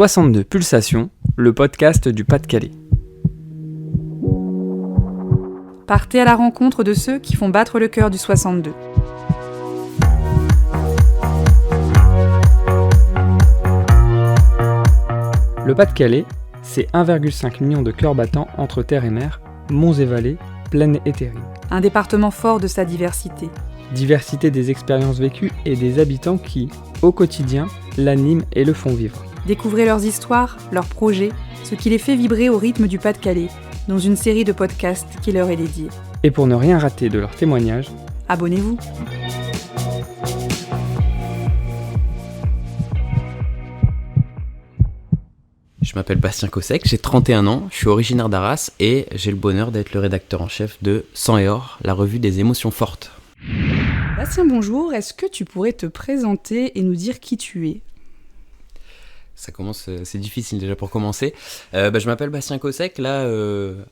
62 Pulsations, le podcast du Pas-de-Calais. Partez à la rencontre de ceux qui font battre le cœur du 62. Le Pas-de-Calais, c'est 1,5 million de cœurs battants entre terre et mer, monts et vallées, plaines et terrines. Un département fort de sa diversité. Diversité des expériences vécues et des habitants qui, au quotidien, l'animent et le font vivre. Découvrez leurs histoires, leurs projets, ce qui les fait vibrer au rythme du Pas-de-Calais, dans une série de podcasts qui leur est dédiée. Et pour ne rien rater de leurs témoignages, abonnez-vous. Je m'appelle Bastien Kossek, j'ai 31 ans, je suis originaire d'Arras et j'ai le bonheur d'être le rédacteur en chef de Sang et Or, la revue des émotions fortes. Bastien, bonjour, est-ce que tu pourrais te présenter et nous dire qui tu es ? Ça commence, c'est difficile déjà pour commencer. Je m'appelle Bastien Kossek, là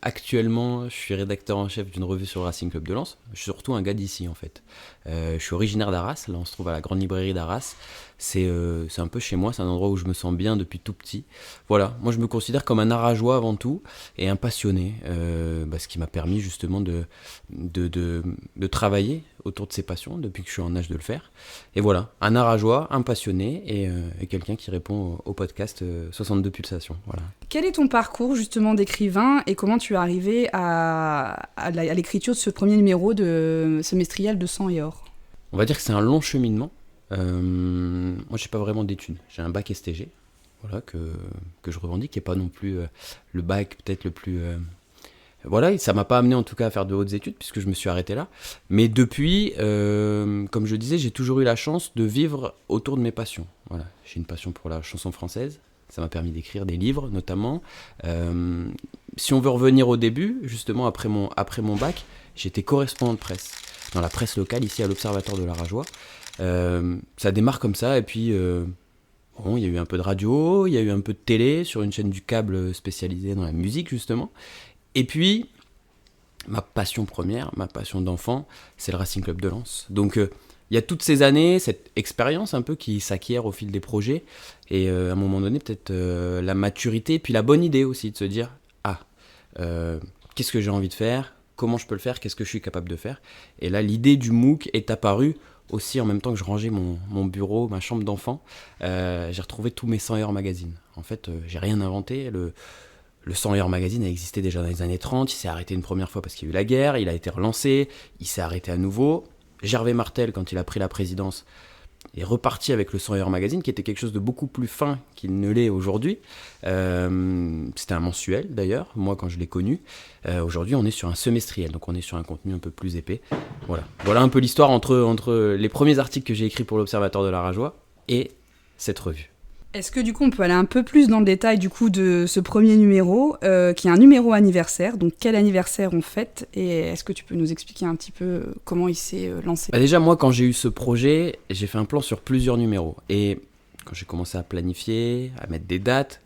actuellement je suis rédacteur en chef d'une revue sur le Racing Club de Lens. Je suis surtout un gars d'ici en fait. Je suis originaire d'Arras, là on se trouve à la grande librairie d'Arras. C'est un peu chez moi, c'est un endroit où je me sens bien depuis tout petit. Voilà, moi je me considère comme un arageois avant tout et un passionné, ce qui m'a permis justement de travailler autour de ses passions depuis que je suis en âge de le faire. Et voilà, un arageois, un passionné et quelqu'un qui répond au podcast 62 Pulsations. Voilà. Quel est ton parcours justement d'écrivain et comment tu es arrivé à l'écriture de ce premier numéro de semestriel de Sang et Or ? On va dire que c'est un long cheminement. Moi j'ai pas vraiment d'études, j'ai un bac STG, voilà, que je revendique, qui est pas non plus le bac peut-être le plus... Voilà, ça m'a pas amené en tout cas à faire de hautes études puisque je me suis arrêté là. Mais depuis, comme je disais, j'ai toujours eu la chance de vivre autour de mes passions. Voilà, j'ai une passion pour la chanson française, ça m'a permis d'écrire des livres notamment. Si on veut revenir au début, justement après mon bac, j'étais correspondant de presse, dans la presse locale ici à l'Observatoire de l'Arageois. Ça démarre comme ça et puis il y a eu un peu de radio, il y a eu un peu de télé sur une chaîne du câble spécialisée dans la musique justement. Et puis ma passion première, ma passion d'enfant, c'est le Racing Club de Lens. Donc il y a toutes ces années, cette expérience un peu qui s'acquiert au fil des projets et à un moment donné peut-être la maturité puis la bonne idée aussi de se dire qu'est-ce que j'ai envie de faire, comment je peux le faire, qu'est-ce que je suis capable de faire. Et là l'idée du MOOC est apparue aussi en même temps que je rangeais mon bureau, ma chambre d'enfant. J'ai retrouvé tous mes Sang et Or magazines. En fait, j'ai rien inventé. Le Sang et Or magazine a existé déjà dans les années 30. Il s'est arrêté une première fois parce qu'il y a eu la guerre. Il a été relancé. Il s'est arrêté à nouveau. Gervais Martel, quand il a pris la présidence, est reparti avec le Sang et Or magazine, qui était quelque chose de beaucoup plus fin qu'il ne l'est aujourd'hui. C'était un mensuel d'ailleurs, moi quand je l'ai connu. Aujourd'hui on est sur un semestriel, donc on est sur un contenu un peu plus épais. Voilà un peu l'histoire entre les premiers articles que j'ai écrits pour l'Observatoire de l'Arageois et cette revue. Est-ce que du coup on peut aller un peu plus dans le détail du coup de ce premier numéro, qui est un numéro anniversaire, donc quel anniversaire on fête, et est-ce que tu peux nous expliquer un petit peu comment il s'est lancé ? Déjà moi quand j'ai eu ce projet, j'ai fait un plan sur plusieurs numéros, et quand j'ai commencé à planifier, à mettre des dates,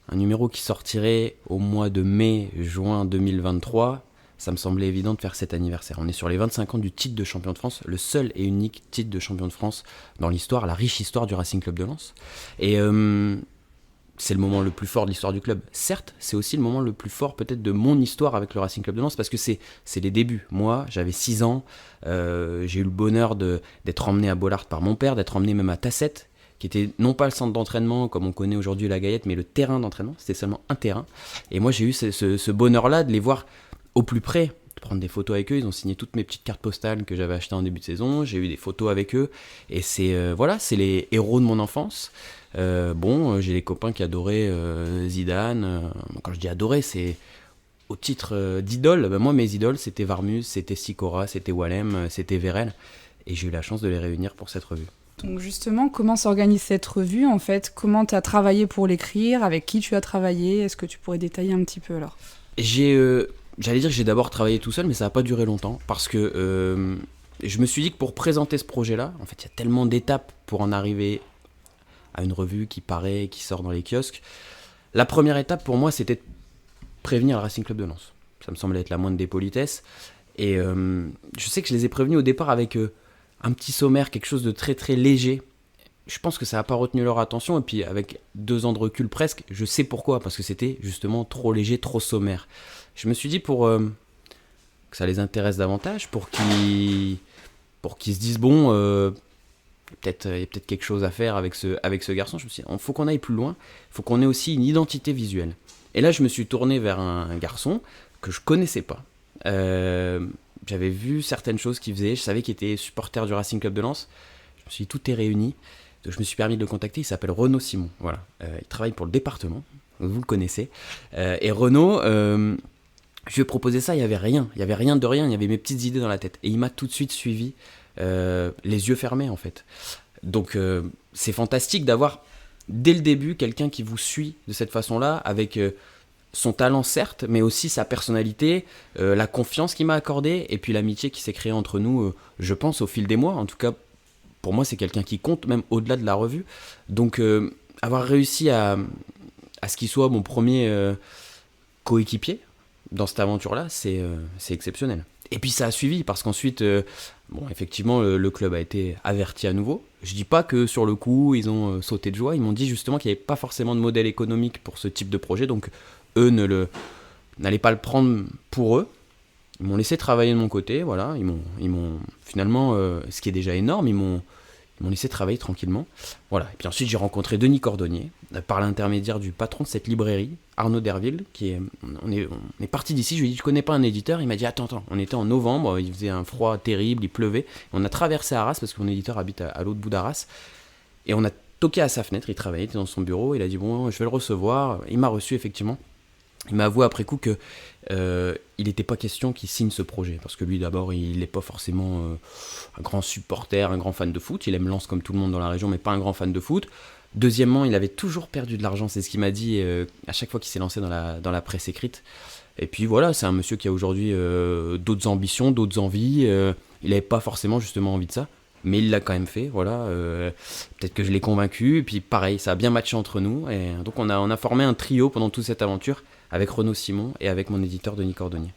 un numéro qui sortirait au mois de mai-juin 2023, ça me semblait évident de faire cet anniversaire. On est sur les 25 ans du titre de champion de France, le seul et unique titre de champion de France dans l'histoire, la riche histoire du Racing Club de Lens. Et c'est le moment le plus fort de l'histoire du club. Certes, c'est aussi le moment le plus fort peut-être de mon histoire avec le Racing Club de Lens, parce que c'est les débuts. Moi, j'avais 6 ans, j'ai eu le bonheur d'être emmené à Bollaert par mon père, d'être emmené même à Tassette, qui était non pas le centre d'entraînement comme on connaît aujourd'hui la Gaillette, mais le terrain d'entraînement. C'était seulement un terrain. Et moi, j'ai eu ce bonheur-là de les voir au plus près, de prendre des photos avec eux. Ils ont signé toutes mes petites cartes postales que j'avais achetées en début de saison. J'ai eu des photos avec eux. Et c'est les héros de mon enfance. J'ai des copains qui adoraient Zidane. Quand je dis adorer, c'est au titre d'idole. Moi, mes idoles, c'était Varmus, c'était Sikora, c'était Wallem, c'était Vérel. Et j'ai eu la chance de les réunir pour cette revue. Donc justement, comment s'organise cette revue en fait ? Comment tu as travaillé pour l'écrire ? Avec qui tu as travaillé ? Est-ce que tu pourrais détailler un petit peu alors ? J'allais dire que j'ai d'abord travaillé tout seul, mais ça n'a pas duré longtemps, parce que je me suis dit que pour présenter ce projet-là, en fait, il y a tellement d'étapes pour en arriver à une revue qui sort dans les kiosques. La première étape pour moi, c'était de prévenir le Racing Club de Lens. Ça me semblait être la moindre des politesses. Et je sais que je les ai prévenus au départ avec un petit sommaire, quelque chose de très très léger. je pense que ça n'a pas retenu leur attention. Et puis, avec 2 ans de recul presque, je sais pourquoi. Parce que c'était justement trop léger, trop sommaire. Je me suis dit pour que ça les intéresse davantage, pour qu'ils se disent, bon, il y a peut-être quelque chose à faire avec ce garçon. Je me suis dit, il faut qu'on aille plus loin. Il faut qu'on ait aussi une identité visuelle. Et là, je me suis tourné vers un garçon que je connaissais pas. J'avais vu certaines choses qu'il faisait. Je savais qu'il était supporter du Racing Club de Lens. Je me suis dit, tout est réuni. Donc, je me suis permis de le contacter. Il s'appelle Renaud Simon. Voilà. Il travaille pour le département. Vous le connaissez. Et Renaud, je lui ai proposé ça. Il n'y avait rien. Il n'y avait rien de rien. Il y avait mes petites idées dans la tête. Et il m'a tout de suite suivi, les yeux fermés, en fait. Donc, c'est fantastique d'avoir, dès le début, quelqu'un qui vous suit de cette façon-là, avec son talent, certes, mais aussi sa personnalité, la confiance qu'il m'a accordée, et puis l'amitié qui s'est créée entre nous, je pense, au fil des mois. En tout cas, pour moi, c'est quelqu'un qui compte, même au-delà de la revue. Donc, avoir réussi à ce qu'il soit mon premier coéquipier dans cette aventure-là, c'est exceptionnel. Et puis ça a suivi, parce qu'ensuite, effectivement, le club a été averti à nouveau. Je dis pas que sur le coup, ils ont sauté de joie. Ils m'ont dit justement qu'il n'y avait pas forcément de modèle économique pour ce type de projet, donc eux n'allaient pas le prendre pour eux. Ils m'ont laissé travailler de mon côté, voilà. Ils m'ont finalement, ce qui est déjà énorme, ils m'ont laissé travailler tranquillement. Voilà. Et puis ensuite, j'ai rencontré Denis Cordonnier, par l'intermédiaire du patron de cette librairie, Arnaud Derville, on est parti d'ici. Je lui ai dit, tu connais pas un éditeur? Il m'a dit, attends, on était en novembre, il faisait un froid terrible, il pleuvait. On a traversé Arras, parce que mon éditeur habite à l'autre bout d'Arras. Et on a toqué à sa fenêtre, il travaillait, il était dans son bureau, il a dit, bon, je vais le recevoir. Il m'a reçu, effectivement. Il m'a avoué après coup que il n'était pas question qu'il signe ce projet, parce que lui d'abord il n'est pas forcément un grand supporter, un grand fan de foot, il aime Lens comme tout le monde dans la région, mais pas un grand fan de foot. Deuxièmement, il avait toujours perdu de l'argent, c'est ce qu'il m'a dit à chaque fois qu'il s'est lancé dans la presse écrite. Et puis voilà, c'est un monsieur qui a aujourd'hui d'autres ambitions, d'autres envies, il n'avait pas forcément justement envie de ça, mais il l'a quand même fait, voilà. Peut-être que je l'ai convaincu, et puis pareil, ça a bien matché entre nous, et donc on a formé un trio pendant toute cette aventure, avec Renaud Simon et avec mon éditeur Denis Cordonnier.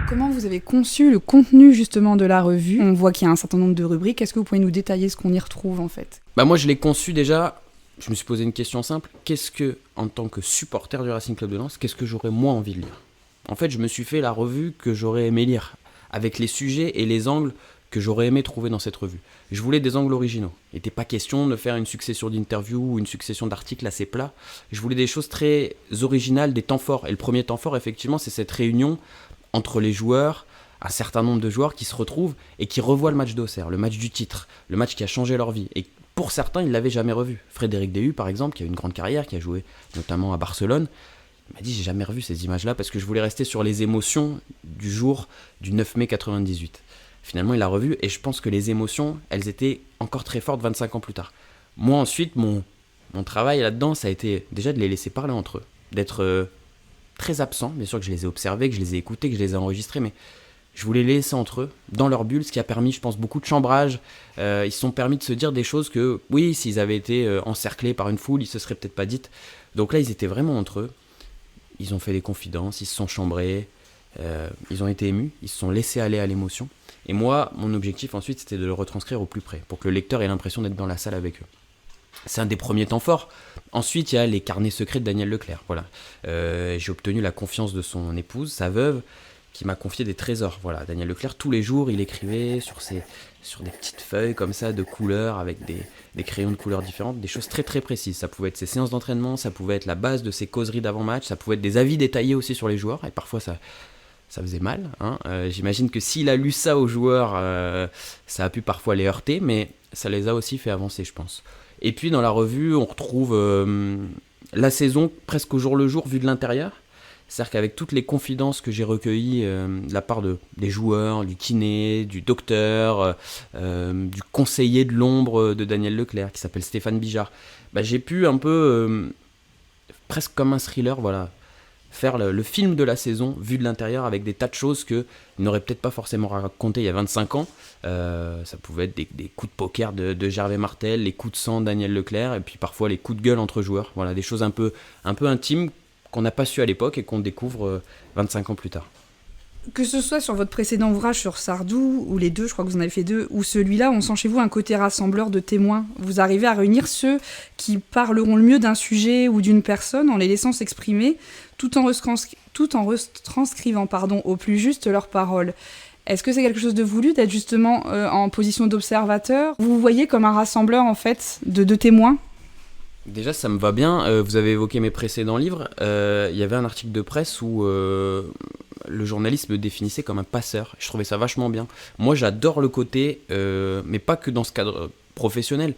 Comment vous avez conçu le contenu justement de la revue? On voit qu'il y a un certain nombre de rubriques. Est-ce que vous pouvez nous détailler ce qu'on y retrouve en fait? Moi je l'ai conçu déjà, je me suis posé une question simple. Qu'est-ce que, en tant que supporter du Racing Club de Lens, qu'est-ce que j'aurais moins envie de lire? En fait, je me suis fait la revue que j'aurais aimé lire, avec les sujets et les angles que j'aurais aimé trouver dans cette revue. Je voulais des angles originaux. Il n'était pas question de faire une succession d'interviews ou une succession d'articles assez plats. Je voulais des choses très originales, des temps forts. Et le premier temps fort, effectivement, c'est cette réunion entre les joueurs, un certain nombre de joueurs qui se retrouvent et qui revoient le match d'Auxerre, le match du titre, le match qui a changé leur vie. Et pour certains, ils ne l'avaient jamais revu. Frédéric Déhu, par exemple, qui a une grande carrière, qui a joué notamment à Barcelone, il m'a dit, j'ai jamais revu ces images-là parce que je voulais rester sur les émotions du jour du 9 mai 98. Finalement, il l'a revu et je pense que les émotions, elles étaient encore très fortes 25 ans plus tard. Moi, ensuite, mon travail là-dedans, ça a été déjà de les laisser parler entre eux, d'être très absent. Bien sûr que je les ai observés, que je les ai écoutés, que je les ai enregistrés, mais je voulais les laisser entre eux, dans leur bulle, ce qui a permis, je pense, beaucoup de chambrage. Ils se sont permis de se dire des choses que, oui, s'ils avaient été encerclés par une foule, ils se seraient peut-être pas dites. Donc là, ils étaient vraiment entre eux. Ils ont fait des confidences, ils se sont chambrés, ils ont été émus, ils se sont laissés aller à l'émotion. Et moi, mon objectif ensuite, c'était de le retranscrire au plus près, pour que le lecteur ait l'impression d'être dans la salle avec eux. C'est un des premiers temps forts. Ensuite, il y a les carnets secrets de Daniel Leclerc. Voilà. J'ai obtenu la confiance de son épouse, sa veuve, qui m'a confié des trésors. Voilà. Daniel Leclerc, tous les jours, il écrivait sur des petites feuilles comme ça, de couleurs, avec des crayons de couleurs différentes, des choses très très précises. Ça pouvait être ses séances d'entraînement, ça pouvait être la base de ses causeries d'avant-match, ça pouvait être des avis détaillés aussi sur les joueurs, et parfois ça faisait mal. J'imagine que s'il a lu ça aux joueurs, ça a pu parfois les heurter, mais ça les a aussi fait avancer, je pense. Et puis dans la revue, on retrouve la saison presque au jour le jour, vue de l'intérieur. C'est-à-dire qu'avec toutes les confidences que j'ai recueillies de la part des joueurs, du kiné, du docteur, du conseiller de l'ombre de Daniel Leclerc, qui s'appelle Stéphane Bijard, j'ai pu un peu, presque comme un thriller, voilà, faire le film de la saison, vu de l'intérieur, avec des tas de choses qu'il n'aurait peut-être pas forcément raconté il y a 25 ans. Ça pouvait être des coups de poker de Gervais Martel, les coups de sang de Daniel Leclerc, et puis parfois les coups de gueule entre joueurs. Voilà, des choses un peu intimes qu'on n'a pas su à l'époque et qu'on découvre 25 ans plus tard. Que ce soit sur votre précédent ouvrage sur Sardou, ou les deux, je crois que vous en avez fait deux, ou celui-là, on sent chez vous un côté rassembleur de témoins. Vous arrivez à réunir ceux qui parleront le mieux d'un sujet ou d'une personne en les laissant s'exprimer, tout en retranscrivant au plus juste leurs paroles. Est-ce que c'est quelque chose de voulu d'être justement en position d'observateur ? Vous vous voyez comme un rassembleur en fait de témoins ? Déjà, ça me va bien. Vous avez évoqué mes précédents livres. Il y avait un article de presse où le journaliste me définissait comme un passeur. Je trouvais ça vachement bien. Moi, j'adore le côté, mais pas que dans ce cadre professionnel,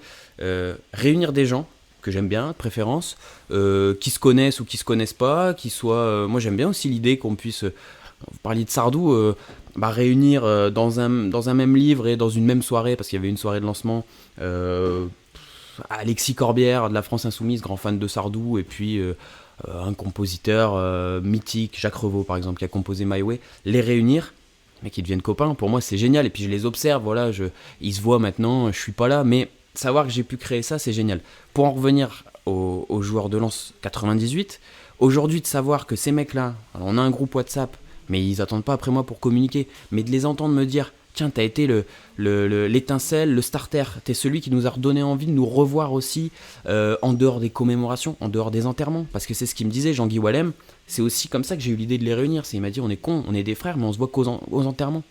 réunir des gens que j'aime bien, de préférence, qui se connaissent ou qui se connaissent pas, qui soient... moi, j'aime bien aussi l'idée qu'on puisse... vous parliez de Sardou, réunir dans un même livre et dans une même soirée, parce qu'il y avait une soirée de lancement... Alexis Corbière de la France Insoumise, grand fan de Sardou, et puis un compositeur mythique, Jacques Revaux par exemple, qui a composé My Way, les réunir, mais qu'ils deviennent copains, pour moi c'est génial, et puis je les observe, voilà, ils se voient maintenant, je suis pas là, mais savoir que j'ai pu créer ça, c'est génial. Pour en revenir aux joueurs de Lens 98, aujourd'hui de savoir que ces mecs-là, alors on a un groupe WhatsApp, mais ils attendent pas après moi pour communiquer, mais de les entendre me dire... Tiens, t'as été l'étincelle, le starter. T'es celui qui nous a redonné envie de nous revoir aussi en dehors des commémorations, en dehors des enterrements. Parce que c'est ce qu'il me disait, Jean-Guy Wallem. C'est aussi comme ça que j'ai eu l'idée de les réunir. Il m'a dit, on est cons, on est des frères, mais on se voit qu'aux enterrements.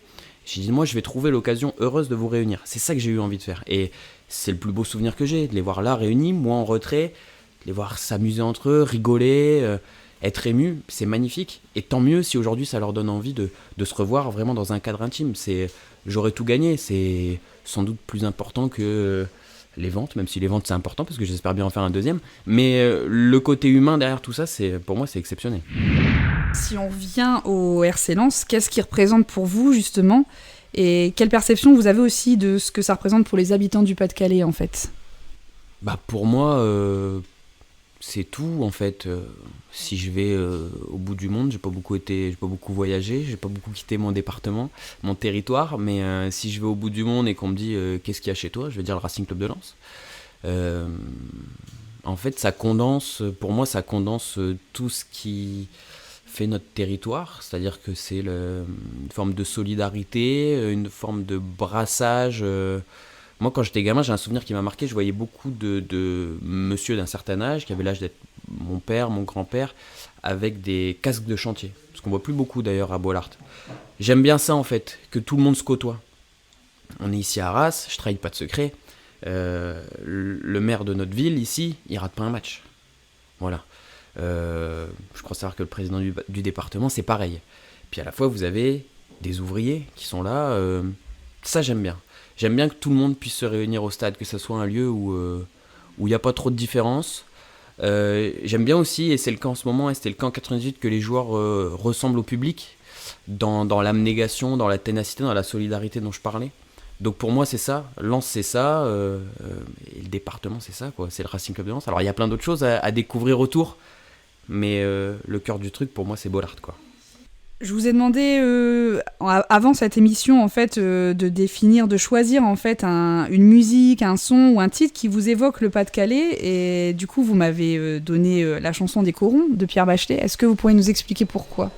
J'ai dit, moi, je vais trouver l'occasion heureuse de vous réunir. C'est ça que j'ai eu envie de faire. Et c'est le plus beau souvenir que j'ai, de les voir là réunis, moi en retrait, de les voir s'amuser entre eux, rigoler... être ému, c'est magnifique. Et tant mieux si aujourd'hui ça leur donne envie de se revoir vraiment dans un cadre intime. J'aurais tout gagné. C'est sans doute plus important que les ventes, même si les ventes c'est important parce que j'espère bien en faire un deuxième. Mais le côté humain derrière tout ça, pour moi c'est exceptionnel. Si on vient au RC Lens, qu'est-ce qui représente pour vous justement ? Et quelle perception vous avez aussi de ce que ça représente pour les habitants du Pas-de-Calais en fait ? Pour moi... c'est tout en fait. Si je vais au bout du monde, j'ai pas beaucoup voyagé, j'ai pas beaucoup quitté mon département, mon territoire, mais si je vais au bout du monde et qu'on me dit qu'est-ce qu'il y a chez toi, je vais dire le Racing Club de Lens. En fait, pour moi, ça condense tout ce qui fait notre territoire, c'est-à-dire que c'est une forme de solidarité, une forme de brassage. Moi, quand j'étais gamin, j'ai un souvenir qui m'a marqué. Je voyais beaucoup de monsieur d'un certain âge, qui avait l'âge d'être mon père, mon grand-père, avec des casques de chantier. Ce qu'on voit plus beaucoup d'ailleurs à Bollaert. J'aime bien ça en fait, que tout le monde se côtoie. On est ici à Arras, je trahis pas de secret. Le maire de notre ville ici, il rate pas un match. Voilà. Je crois savoir que le président du département, c'est pareil. Puis à la fois, vous avez des ouvriers qui sont là. Ça, j'aime bien. J'aime bien que tout le monde puisse se réunir au stade, que ce soit un lieu où il n'y a pas trop de différence. J'aime bien aussi, et c'est le cas en ce moment, et c'était le cas en 98, que les joueurs ressemblent au public, dans l'abnégation, dans la ténacité, dans la solidarité dont je parlais. Donc pour moi c'est ça, Lens c'est ça, et le département c'est ça, quoi. C'est le Racing Club de Lens. Alors il y a plein d'autres choses à découvrir autour, mais le cœur du truc pour moi c'est Bollaert, quoi. Je vous ai demandé avant cette émission en fait de définir, de choisir en fait une musique, un son ou un titre qui vous évoque le Pas-de-Calais, et du coup vous m'avez donné la chanson des Corons de Pierre Bachelet. Est-ce que vous pourriez nous expliquer pourquoi ?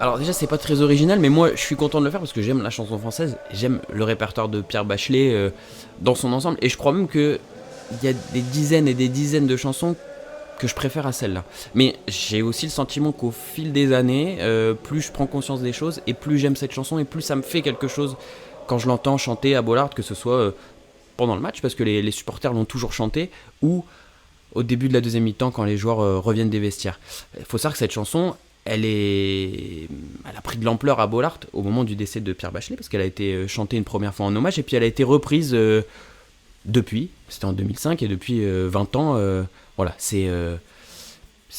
Alors déjà c'est pas très original, mais moi je suis content de le faire parce que j'aime la chanson française, j'aime le répertoire de Pierre Bachelet dans son ensemble, et je crois même qu'il y a des dizaines et des dizaines de chansons que je préfère à celle-là. Mais j'ai aussi le sentiment qu'au fil des années, plus je prends conscience des choses, et plus j'aime cette chanson, et plus ça me fait quelque chose quand je l'entends chanter à Bollaert, que ce soit pendant le match, parce que les supporters l'ont toujours chanté, ou au début de la deuxième mi-temps, quand les joueurs reviennent des vestiaires. Il faut savoir que cette chanson, elle a pris de l'ampleur à Bollaert au moment du décès de Pierre Bachelet, parce qu'elle a été chantée une première fois en hommage, et puis elle a été reprise depuis, c'était en 2005, et depuis 20 ans... Voilà, c'est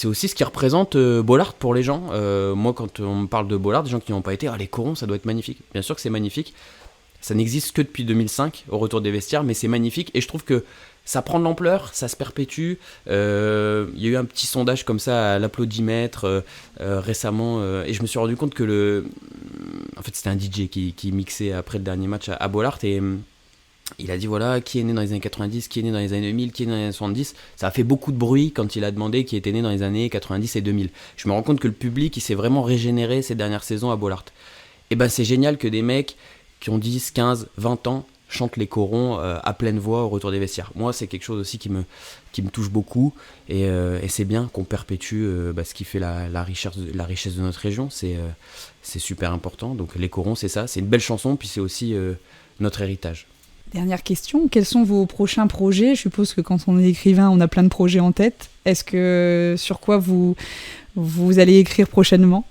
aussi ce qui représente Bollaert pour les gens. Moi, quand on me parle de Bollaert, des gens qui n'y ont pas été, les Corons, ça doit être magnifique. Bien sûr que c'est magnifique. Ça n'existe que depuis 2005, au retour des vestiaires, mais c'est magnifique. Et je trouve que ça prend de l'ampleur, ça se perpétue. Il y a eu un petit sondage comme ça à l'applaudimètre récemment, et je me suis rendu compte que en fait, c'était un DJ qui mixait après le dernier match à Bollaert, et Il a dit voilà, qui est né dans les années 90, qui est né dans les années 2000, qui est né dans les années 70. Ça a fait beaucoup de bruit quand il a demandé qui était né dans les années 90 et 2000. Je me rends compte que le public, il s'est vraiment régénéré ces dernières saisons à Bollaert. Et ben c'est génial que des mecs qui ont 10, 15, 20 ans chantent les corons à pleine voix au retour des vestiaires. Moi, c'est quelque chose aussi qui me touche beaucoup. Et c'est bien qu'on perpétue ce qui fait la richesse de notre région. C'est super important. Donc les corons, c'est ça. C'est une belle chanson, puis c'est aussi notre héritage. Dernière question, quels sont vos prochains projets ? Je suppose que quand on est écrivain, on a plein de projets en tête. Est-ce que sur quoi vous allez écrire prochainement ?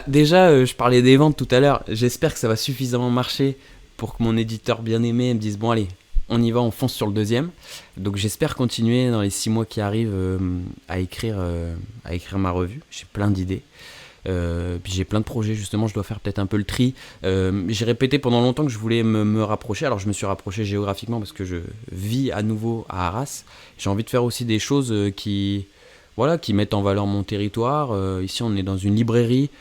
Déjà, je parlais des ventes tout à l'heure. J'espère que ça va suffisamment marcher pour que mon éditeur bien-aimé me dise bon allez, on y va, on fonce sur le deuxième. Donc j'espère continuer dans les 6 mois qui arrivent à écrire ma revue. J'ai plein d'idées. Puis j'ai plein de projets, justement, je dois faire peut-être un peu le tri. J'ai répété pendant longtemps que je voulais me rapprocher. Alors je me suis rapproché géographiquement parce que je vis à nouveau à Arras. J'ai envie de faire aussi des choses qui mettent en valeur mon territoire. Ici on est dans une librairie.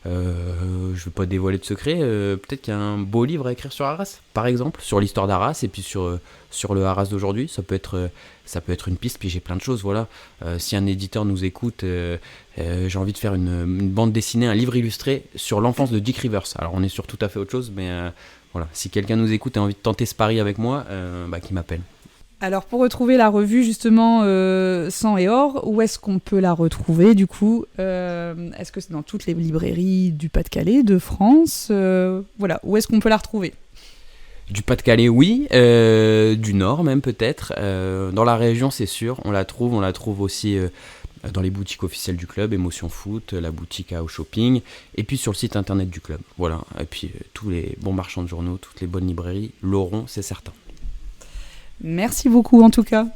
Je ne vais pas dévoiler de secret, peut-être qu'il y a un beau livre à écrire sur Arras, par exemple, sur l'histoire d'Arras et puis sur le Arras d'aujourd'hui. Ça peut être une piste, puis j'ai plein de choses. Voilà. Si un éditeur nous écoute, j'ai envie de faire une bande dessinée, un livre illustré sur l'enfance de Dick Rivers. Alors on est sur tout à fait autre chose, mais voilà. Si quelqu'un nous écoute et a envie de tenter ce pari avec moi, qu'il m'appelle. Alors pour retrouver la revue justement Sang et Or, où est-ce qu'on peut la retrouver du coup Est-ce que c'est dans toutes les librairies du Pas-de-Calais, de France Voilà, où est-ce qu'on peut la retrouver ? Du Pas-de-Calais, oui. Du Nord même peut-être. Dans la région, c'est sûr. On la trouve aussi dans les boutiques officielles du club, Émotion Foot, la boutique à Au Shopping, et puis sur le site internet du club. Voilà. Et puis tous les bons marchands de journaux, toutes les bonnes librairies l'auront, c'est certain. Merci beaucoup en tout cas.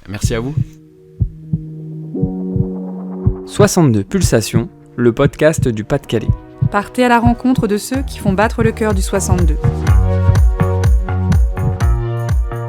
Merci à vous. 62 Pulsations, le podcast du Pas-de-Calais. Partez à la rencontre de ceux qui font battre le cœur du 62.